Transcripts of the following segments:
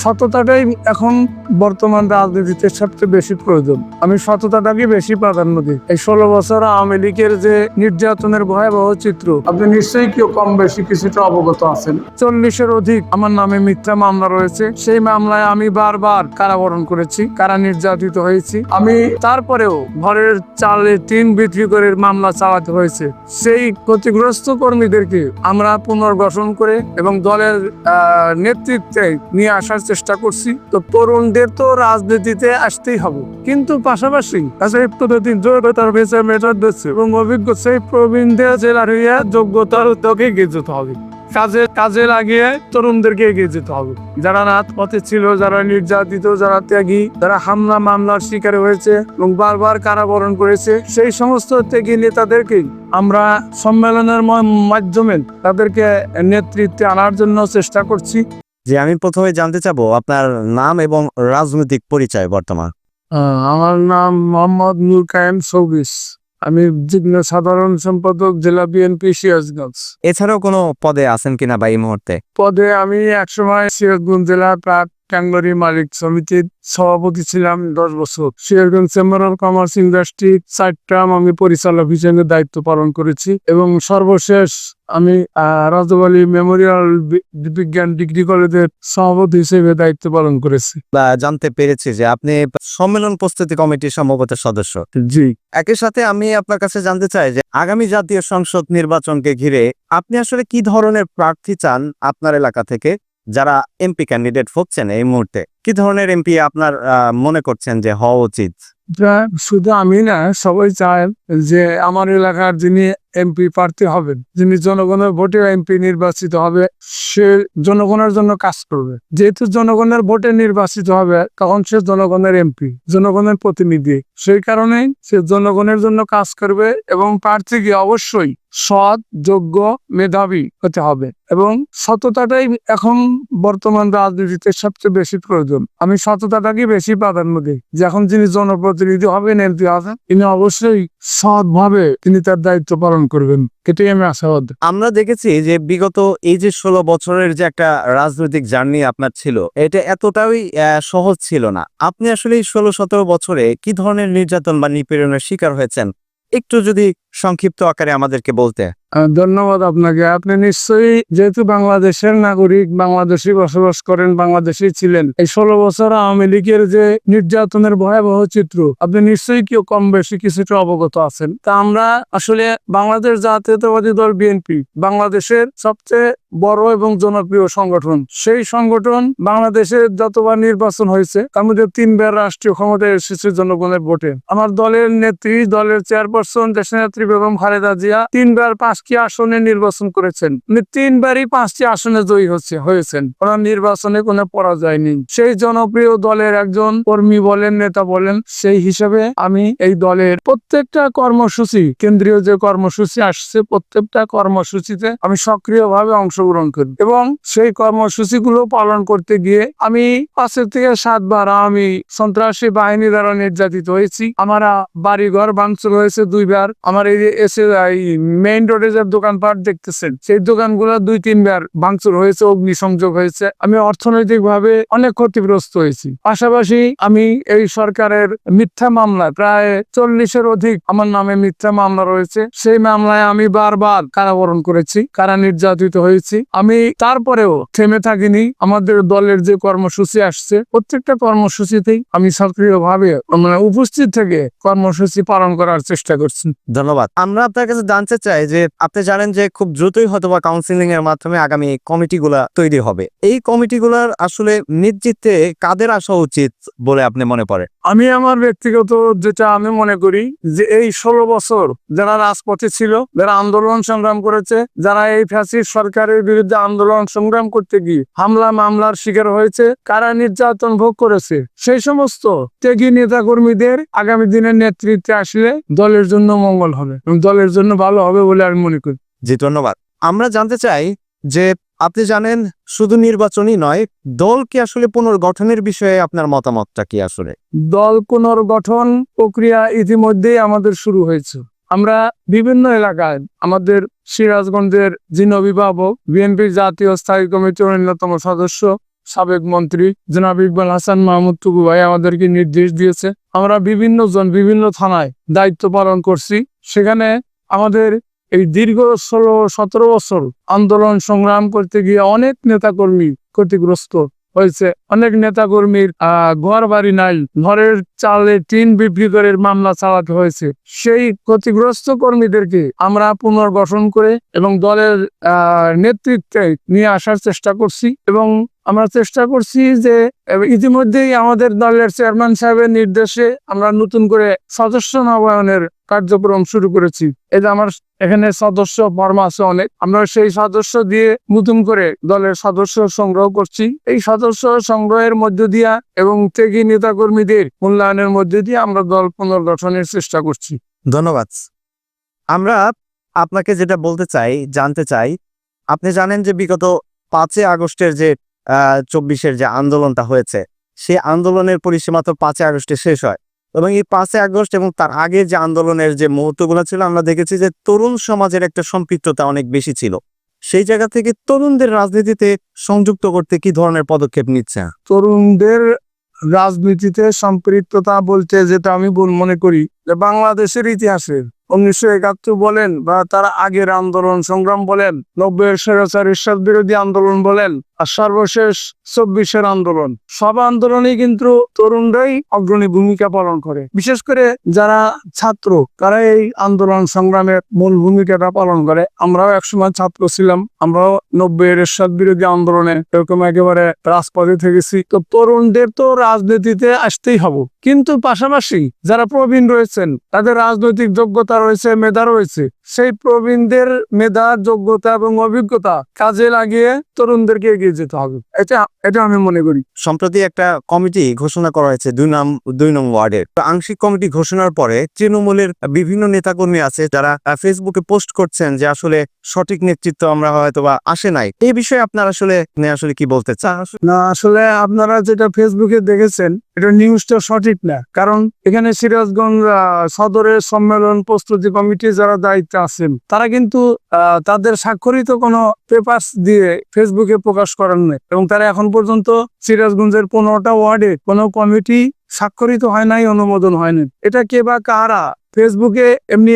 সততাটাই এখন বর্তমান রাজনীতিতে সবচেয়ে বেশি প্রয়োজন। আমি সততাটাকে বেশি প্রাধান্য দিই। এই 16 বছর আওয়ামী লীগের যে নির্যাতনের ভয়াবহ চিত্র, আপনি নিশ্চয়ই কেউ কম বেশি কিছুটা অবগত আছেন। 40-এর অধিক আমার নামে মিথ্যা মামলা রয়েছে। সেই মামলায় আমি বারবার কারাবরণ করেছি, কারা নির্যাতিত হয়েছি। আমি তারপরেও ঘরের চালে টিন বিক্রি করে মামলা চালাতে হয়েছে। সেই ক্ষতিগ্রস্ত কর্মীদেরকে আমরা পুনর্গঠন করে এবং দলের নেতৃত্বে নিয়ে আসার চেষ্টা করছি। তো তরুণদের তো রাজনীতিতে আসতেই হবে, কিন্তু পাশাপাশি এবং অভিজ্ঞ সেই প্রবীণদের জেলা হইয়া যোগ্যতার উদ্যোগে এগিয়ে যেতে হবে। কাজে লাগিয়ে তরুণদেরকে এগিয়ে যেতে হবে। যারা রাজপথে ছিল, যারা নির্যাতিত, যারা ত্যাগী, যারা হামলা মামলার শিকার হয়েছে এবং বারবার কারাবরণ করেছে, সেই সমস্ত ত্যাগী নেতাদেরকে আমরা সম্মেলনের মাধ্যমে তাদেরকে নেতৃত্বে আনার জন্য চেষ্টা করছি। যে আমি প্রথমে জানতে চাবো আপনার নাম এবং রাজনৈতিক পরিচয় বর্তমান। আমার নাম মোহাম্মদ নূর কায়েম চৌবিশ। আমি যুগ্ম সাধারণ সম্পাদক, জেলা বিএনপি সিরাজগঞ্জ। এছাড়াও কোনো পদে আছেন কিনা বা এই মুহূর্তে? পদে আমি একসময় সিরাজগঞ্জ জেলা প্রাক ট্যাঙ্গরি মালিক সমিতির সভাপতি ছিলাম 10 বছর। Sirajganj chamber of commerce industry 4 term আমি পরিচালক হিসেবে দায়িত্ব পালন করেছি এবং সর্বশেষ আমি রাজবালী মেমোরিয়াল বিজ্ঞান ডিগ্রি কলেজের সভাপতি হিসেবে দায়িত্ব পালন করেছি। জানতে পেরেছি যে আপনি সম্মেলন প্রস্তুতি কমিটির সম্ভবত সদস্য। জি। একই সাথে আমি আপনার কাছে জানতে চাই যে আগামী জাতীয় সংসদ নির্বাচনকে ঘিরে আপনি আসলে কি ধরনের প্রার্থী চান আপনার এলাকা থেকে, যারা এমপি ক্যান্ডিডেট হচ্ছেন এই মুহূর্তে? কি ধরনের এমপি আপনার মনে করছেন যে হওয়া উচিত? শুধু আমি না, সবাই চায় যে আমার এলাকার যিনি এমপি প্রার্থী হবেন, যিনি জনগণের ভোটে এমপি নির্বাচিত হবে, সে জনগণের জন্য কাজ করবে। যেহেতু জনগণের ভোটে নির্বাচিত হবে, তখন সে জনগণের এমপি, জনগণের প্রতিনিধি। সেই কারণেই সে জনগণের জন্য কাজ করবে এবং প্রার্থীকে অবশ্যই সৎ, যোগ্য, মেধাবী হতে হবে এবং সততাটাই এখন বর্তমান রাজনীতিতে সবচেয়ে বেশি প্রয়োজন। আমি সততাটাকে বেশি প্রাধান্য দিই। যে এখন যিনি জনপ্রতিনিধি হবেন, এমপি হবেন, তিনি অবশ্যই সৎভাবে তিনি তার দায়িত্ব পালন করবেন, এটাই আমি আশাবাদী। আমরা দেখেছি যে বিগত এই যে 16 বছরের যে একটা রাজনৈতিক জার্নি আপনার ছিল, এটা এতটাই সহজ ছিল না। আপনি আসলে এই 16-17 বছরে কি ধরনের নির্যাতন বা নিপীড়নের শিকার হয়েছেন, একটু যদি সংক্ষিপ্ত আকারে আমাদেরকে বলতে। ধন্যবাদ আপনাকে। আপনি নিশ্চয়ই, যেহেতু বাংলাদেশের নাগরিক, বাংলাদেশে বসবাস করেন, বাংলাদেশে ছিলেন, এই 16 বছর আওয়ামী লীগের যে নির্যাতনের ভয়াবহ চিত্র, আপনি নিশ্চয়ই কেউ কম বেশি কিছুটা অবগত আছেন। তা আমরা আসলে বাংলাদেশ জাতীয়তাবাদী দল বিএনপি বাংলাদেশের সবচেয়ে বড় এবং জনপ্রিয় সংগঠন। সেই সংগঠন বাংলাদেশে যতবার নির্বাচন হয়েছে, তার মধ্যে 3 বার রাষ্ট্রীয় ক্ষমতায় এসেছে জনগণের ভোটে। আমার দলের নেত্রী, দলের চেয়ারপারসন দেশনেত্রী বেগম খালেদা জিয়া 3 বার 5টি আসনে নির্বাচন করেছেন। 3 বারই 5টি আসনে জয়ী হয়েছেন। ওনার নির্বাচনে কোনো পরাজয় নেই। সেই জনপ্রিয় দলের একজন কর্মী বলেন, নেতা বলেন, সেই হিসেবে আমি এই দলের প্রত্যেকটা কর্মসূচি, কেন্দ্রীয় যে কর্মসূচি আসছে, প্রত্যেকটা কর্মসূচিতে আমি সক্রিয়ভাবে অংশগ্রহণ করি এবং সেই কর্মসূচিগুলো পালন করতে গিয়ে আমি 5 থেকে 7 বার আমি সন্ত্রাসী বাহিনী দ্বারা নির্যাতিত হয়েছি। আমার বাড়িঘর ভাঙচুর হয়েছে 2 বার। আমার এই মেইন রোডে যে দোকানপাট দেখতেছেন, সেই দোকানগুলো 2-3 বার ভাঙচুর হয়েছে, অগ্নিসংযোগ হয়েছে। আমি অর্থনৈতিক ভাবে অনেক ক্ষতিগ্রস্ত হয়েছি। পাশাপাশি আমি এই সরকারের মিথ্যা মামলায় প্রায় 40-এর অধিক আমার নামে মিথ্যা মামলা রয়েছে। সেই মামলায় আমি বারবার কারাবরণ করেছি, কারা নির্যাতিত হয়েছি। আমি তারপরেও থেমে থাকিনি। আমাদের দলের যে কর্মসূচি আসছে, প্রত্যেকটা কর্মসূচিতেই আমি সক্রিয়ভাবে উপস্থিত থেকে কর্মসূচি পালন করার চেষ্টা করছি। ধন্যবাদ। আমরা আপনার কাছে জানতে চাই যে আপনি জানেন যে খুব দ্রুতই হয়তোবা কাউন্সিলিং এর মাধ্যমে আগামী কমিটিগুলা তৈরি হবে। এই কমিটিগুলার আসলে নেতৃত্বে কাদের আসা উচিত বলে আপনি মনে করেন? আমি আমার ব্যক্তিগত যেটা আমি মনে করি যে এই 16 বছর যারা রাজপথে ছিল, যারা আন্দোলন সংগ্রাম করেছে, যারা এই ফ্যাসিস্ট সরকারের বিরুদ্ধে আন্দোলন সংগ্রাম করতে গিয়ে হামলা মামলার শিকার হয়েছে, কারা নির্যাতন ভোগ করেছে, সেই সমস্ত ত্যাগী নেতা কর্মীদের আগামী দিনের নেতৃত্বে আসলে দলের জন্য মঙ্গল হবে এবং দলের জন্য ভালো হবে বলে আমি মনে করি। জি, ধন্যবাদ। আমরা জানতে চাই যে আপনি জানেন শুধু নির্বাচনই নয়, দলকে আসলে পুনর্গঠনের বিষয়ে আপনার মতামতটা কি? আসলে দল পুনর্গঠন প্রক্রিয়া ইতিমধ্যেই আমাদের শুরু হয়েছে। আমরা বিভিন্ন এলাকায়, আমাদের সিরাজগঞ্জের যিনি অভিভাবক, বিএনপির জাতীয় স্থায়ী কমিটির অন্যতম সদস্য সাবেক মন্ত্রী জনাব ইকবাল হাসান মাহমুদ টুকু ভাই আমাদেরকে নির্দেশ দিয়েছে। আমরা বিভিন্ন থানায় দায়িত্ব পালন করছি। সেখানে আমাদের এই দীর্ঘ 16-17 বছর আন্দোলন সংগ্রাম করতে গিয়ে অনেক নেতাকর্মী ক্ষতিগ্রস্ত হয়েছে। অনেক নেতাকর্মীর ঘর বাড়ি নাই, ঘরের চালে টিন বিক্রি করে মামলা চালাতে হয়েছে। সেই ক্ষতিগ্রস্ত কর্মীদেরকে আমরা পুনর্গঠন করে এবং দলের নেতৃত্বে নিয়ে আসার চেষ্টা করছি এবং আমরা চেষ্টা করছি যে ইতিমধ্যেই আমাদের দলের চেয়ারম্যান সাহেবের নির্দেশে আমরা নতুন করে সদস্য নবায়নের কার্যক্রম শুরু করেছি। এই যে আমার এখানে সদস্য ফর্ম আছে অনেক, আমরা সেই সদস্য দিয়ে নতুন করে দলের সদস্য সংগ্রহ করছি। এই সদস্য সংগ্রহের মধ্য দিয়া এবং ত্যাগী নেতা কর্মীদের মূল্যায়নের মধ্য দিয়ে আমরা দল পুনর্গঠনের চেষ্টা করছি। ধন্যবাদ। আমরা আপনাকে যেটা বলতে চাই, জানতে চাই, আপনি জানেন যে বিগত 5 আগস্টের যে 24-এর যে আন্দোলনটা হয়েছে, সেই আন্দোলনের পরিসীমা তো 5 আগস্টে শেষ হয় এবং এই 5 আগস্ট এবং তার আগে যে আন্দোলনের যে মুহূর্তগুলো ছিল, আমরা দেখেছি যে তরুণ সমাজের একটা সম্পৃক্ততা অনেক বেশি ছিল। সেই জায়গা থেকে তরুণদের রাজনীতিতে সংযুক্ত করতে কি ধরনের পদক্ষেপ নিচ্ছে? তরুণদের রাজনীতিতে সম্পৃক্ততা বলতে যেটা আমি মনে করি যে বাংলাদেশের ইতিহাসে 1971 বলেন বা তার আগের আন্দোলন সংগ্রাম বলেন, 90-এর স্বৈরাচার এরশাদ বিরোধী আন্দোলন বলেন, আর সর্বশেষ 24-এর আন্দোলন, সব আন্দোলনেই কিন্তু তরুণরাই অগ্রণী ভূমিকা পালন করে। বিশেষ করে যারা ছাত্র, তারা এই আন্দোলন সংগ্রামের মূল ভূমিকাটা পালন করে। আমরাও একসময় ছাত্র ছিলাম, আমরাও 90-এর এরশাদ বিরোধী আন্দোলনে এরকম একেবারে রাজপথে থেকেছি। তো তরুণদের তো রাজনীতিতে আসতেই হবে, কিন্তু পাশাপাশি যারা প্রবীণ রয়েছেন, তাদের রাজনৈতিক যোগ্যতা রয়েছে, মেধা রয়েছে, সেই প্রবীণদের মেধা, যোগ্যতা এবং অভিজ্ঞতা কাজে লাগিয়ে তরুণদেরকে এগিয়ে যেতে হবে। এটা আমি মনে করি। সম্প্রতি একটা কমিটি ঘোষণা করা হয়েছে 2 নং ওয়ার্ডের। তো আংশিক কমিটি ঘোষণার পরে তৃণমূলের বিভিন্ন নেতাকর্মী আছে যারা ফেসবুকে পোস্ট করছেন যে আসলে সঠিক নেতৃত্ব আমরা হয়তো বা আসে নাই। এই বিষয়ে আপনারা আসলে কি বলতে চান? না, আসলে আপনারা যেটা ফেসবুকে দেখেছেন এটা নিউজটা সঠিক না। কারণ এখানে সিরাজগঞ্জ সদরের সম্মেলন প্রস্তুতি কমিটি যারা দায়িত্বে আছেন, তারা কিন্তু তাদের স্বাক্ষরিত কোনো পেপারস দিয়ে ফেসবুকে প্রকাশ করেন নাই এবং তারা এখন পর্যন্ত সিরাজগঞ্জের 15টা ওয়ার্ডে কোনো কমিটি স্বাক্ষরিত হয় নাই, অনুমোদন হয়নি। এটা কে বা কারা ফেসবুকে এমনি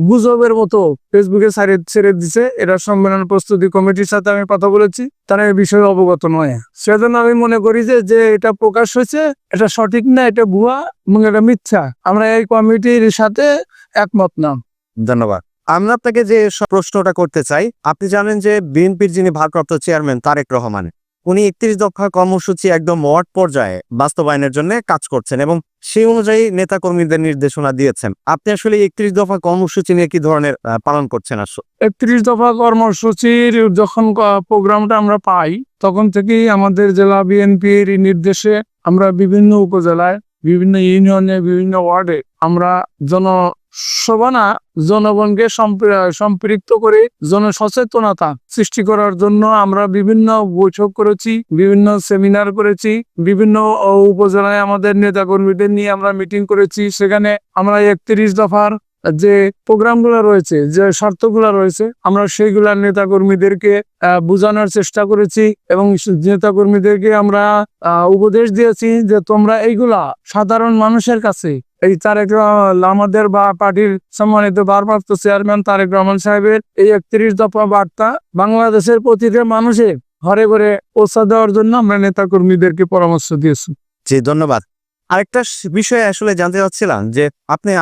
গুজবের মতো ফেসবুকে ছেড়ে দিছে। এটা সম্মেলন প্রস্তুতি কমিটির সাথে আমি কথা বলেছি, তারা এই বিষয়ে অবগত নয়। সেজন্য আমি মনে করি যে এটা প্রকাশ হয়েছে এটা সঠিক না, এটা ভুয়া এবং এটা মিথ্যা। আমরা এই কমিটির সাথে একমত না। ধন্যবাদ। আমরা আপনাকে যে প্রশ্নটা করতে চাই, আপনি জানেন যে বিএনপির যিনি ভারপ্রাপ্ত চেয়ারম্যান তারেক রহমান, উনি 31 দফা কর্মসূচি একদম ওয়ার্ড পর্যায়ে বাস্তবায়নের জন্য কাজ করছেন এবং সেই অনুযায়ী নেতাকর্মীদের নির্দেশনা দিয়েছেন। আপনি আসলে 31 দফা কর্মসূচি নিয়ে কি ধরনের পালন করছেন? 31 দফা কর্মসূচির যখন প্রোগ্রামটা আমরা পাই, তখন থেকেই আমাদের জেলা বিএনপির নির্দেশে আমরা বিভিন্ন উপজেলায়, বিভিন্ন ইউনিয়নে, বিভিন্ন ওয়ার্ডে আমরা জনগণকে সম্পৃক্ত করে জনসচেতনতা সৃষ্টি করার জন্য আমরা বিভিন্ন বৈঠক করেছি, বিভিন্ন সেমিনার করেছি, বিভিন্ন উপজেলায় আমাদের নেতাকর্মীদের নিয়ে আমরা মিটিং করেছি। সেখানে আমরা 31 দফার যে প্রোগ্রামগুলো রয়েছে, যে শর্তগুলো রয়েছে, আমরা সেইগুলা নেতাকর্মীদেরকে বোঝানোর চেষ্টা করেছি এবং নেতাকর্মীদেরকে আমরা উপদেশ দিয়েছি যে তোমরা এইগুলা সাধারণ মানুষের কাছে, এই আমাদের পার্টির সম্মানিত ভারপ্রাপ্ত চেয়ারম্যান তারেক রহমান সাহেবের এই 31 দফা বার্তা বাংলাদেশের প্রতিটা মানুষের ঘরে ঘরে পৌঁছা দেওয়ার জন্য আমরা নেতাকর্মীদেরকে পরামর্শ দিয়েছি। জি, ধন্যবাদ। আরেকটা বিষয়ে আসলে জানতে চাচ্ছিলাম যে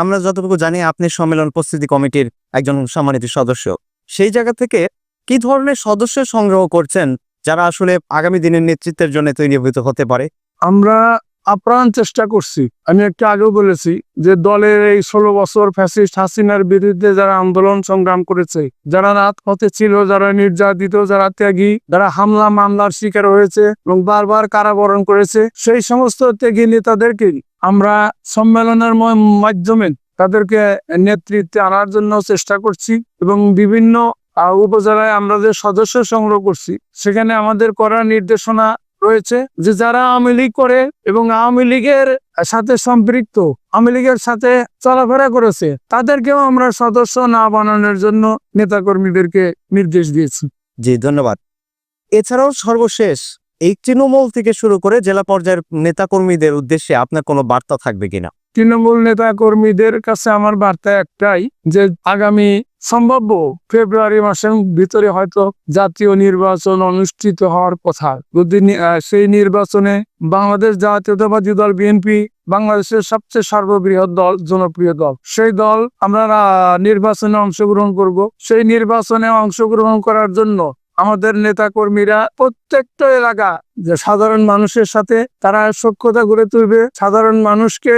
আমরা যতটুকু জানি আপনি সম্মেলন প্রস্তুতি কমিটির একজন সম্মানিত সদস্য। সেই জায়গা থেকে কি ধরনের সদস্য সংগ্রহ করছেন যারা আসলে আগামী দিনের নেতৃত্বের জন্য তৈরিভূত হতে পারে? আমরা আপ্রাণ চেষ্টা করছি। আমি একটু আগেও বলেছি যে দলের এই 16 বছর ফ্যাসিস্ট হাসিনার বিরুদ্ধে যারা আন্দোলন সংগ্রাম করেছে, যারা রাজপথে ছিল, যারা নির্যাতিত, যারা ত্যাগী, যারা হামলা মামলার শিকার হয়েছে এবং বারবার কারাবরণ করেছে, সেই সমস্ত ত্যাগী নেতাদেরকে আমরা সম্মেলনের মাধ্যমে তাদেরকে নেতৃত্বে আনার জন্য চেষ্টা করছি এবং বিভিন্ন উপজেলায় আমরা যে সদস্য সংগ্রহ করছি, সেখানে আমাদের করার নির্দেশনা রয়েছে যে যারা আওয়ামী লীগ করে এবং আওয়ামী লীগের সাথে সম্পৃক্ত, আওয়ামী লীগের সাথে চলাফেরা করেছে, তাদেরকেও আমরা সদস্য না বানানোর জন্য নেতাকর্মীদেরকে নির্দেশ দিয়েছি। জি, ধন্যবাদ। এছাড়াও সর্বশেষ এই তৃণমূল থেকে শুরু করে জেলা পর্যায়ের নেতাকর্মীদের উদ্দেশ্যে আপনার কোনো বার্তা থাকবে কিনা? তৃণমূল নেতা কর্মীদের কাছে আমার বার্তা একটাই, যে আগামী সম্ভাব্য ফেব্রুয়ারি মাসের ভিতরে হয়তো জাতীয় নির্বাচন অনুষ্ঠিত হওয়ার কথা। যদি সেই নির্বাচনে বাংলাদেশ জাতীয়তাবাদী দল বিএনপি বাংলাদেশের সবচেয়ে সর্ববৃহৎ দল, জনপ্রিয় দল, সেই দল আমরা নির্বাচনে অংশগ্রহণ করব। সেই নির্বাচনে অংশগ্রহণ করার জন্য আমাদের নেতা কর্মীরা প্রত্যেকটা এলাকা যে সাধারণ মানুষের সাথে তারা সখ্যতা গড়ে তুলবে। সাধারণ মানুষকে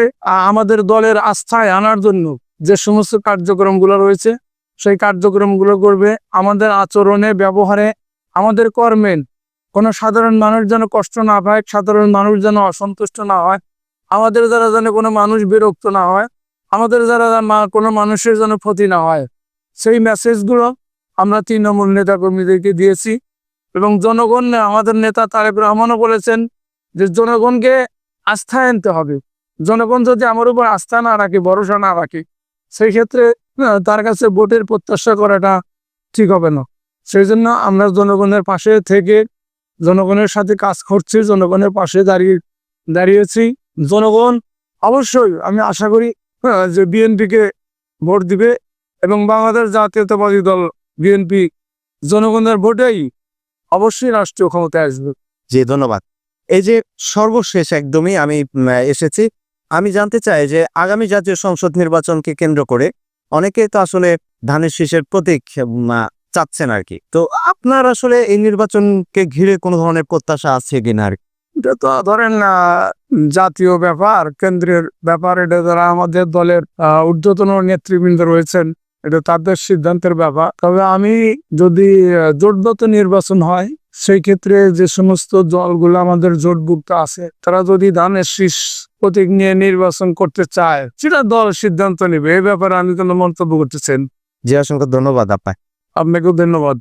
আমাদের দলের আস্থায় আনার জন্য যে সমস্ত কার্যক্রমগুলো রয়েছে সেই কার্যক্রমগুলো করবে। আমাদের আচরণে, ব্যবহারে, আমাদের কর্মে কোনো সাধারণ মানুষ যেন কষ্ট না পায়, সাধারণ মানুষ যেন অসন্তুষ্ট না হয়, আমাদের দ্বারা যেন কোনো মানুষ বিরক্ত না হয়, আমাদের দ্বারা কোনো মানুষের যেন ক্ষতি না হয়, সেই মেসেজগুলো আমরা তৃণমূল নেতা কর্মীদেরকে দিয়েছি। এবং জনগণ, আমাদের নেতা তারেক রহমানও বলেছেন যে জনগণকে আস্থায় আনতে হবে। জনগণ যদি আমার উপর আস্থা না রাখে, ভরসা না রাখে, সেই ক্ষেত্রে তার কাছে ভোটের প্রত্যাশা করাটা ঠিক হবে না। সেই জন্য আমরা জনগণের পাশে থেকে জনগণের সাথে কাজ করছি, জনগণের পাশে দাঁড়িয়েছি। জনগণ অবশ্যই, আমি আশা করি যে বিএনপিকে ভোট দিবে এবং বাংলাদেশ জাতীয়তাবাদী দল বিএনপি জনগণের ভোটেই অবশ্যই রাষ্ট্রীয় ক্ষমতায় আসবে। জি, ধন্যবাদ। এই যে সর্বশেষ একদমই আমি এসেছি, আমি জানতে চাই যে আগামী জাতীয় সংসদ নির্বাচনকে কেন্দ্র করে অনেকে তো আসলে ধানের শীষের প্রতীক চাচ্ছেন আর কি। তো আপনার আসলে এই নির্বাচনকে ঘিরে কোনো ধরনের প্রত্যাশা আছে কিনা? আর এটা তো ধরেন জাতীয় ব্যাপার, কেন্দ্রের ব্যাপার। এটা যারা আমাদের দলের ঊর্ধ্বতন নেতৃবৃন্দ রয়েছেন, এটা তাদের সিদ্ধান্তের ব্যাপার। তবে আমি যদি জোটবদ্ধ নির্বাচন হয়, সেই ক্ষেত্রে যে সমস্ত দলগুলো আমাদের জোটভুক্ত আছে তারা যদি ধানের শীষ প্রতীক নিয়ে নির্বাচন করতে চায়, সেটা দল সিদ্ধান্ত নেবে। এই ব্যাপারে আমি কোনো মন্তব্য করতেছেন। জি, অসংখ্য ধন্যবাদ আপনাকে। আপনাকেও ধন্যবাদ।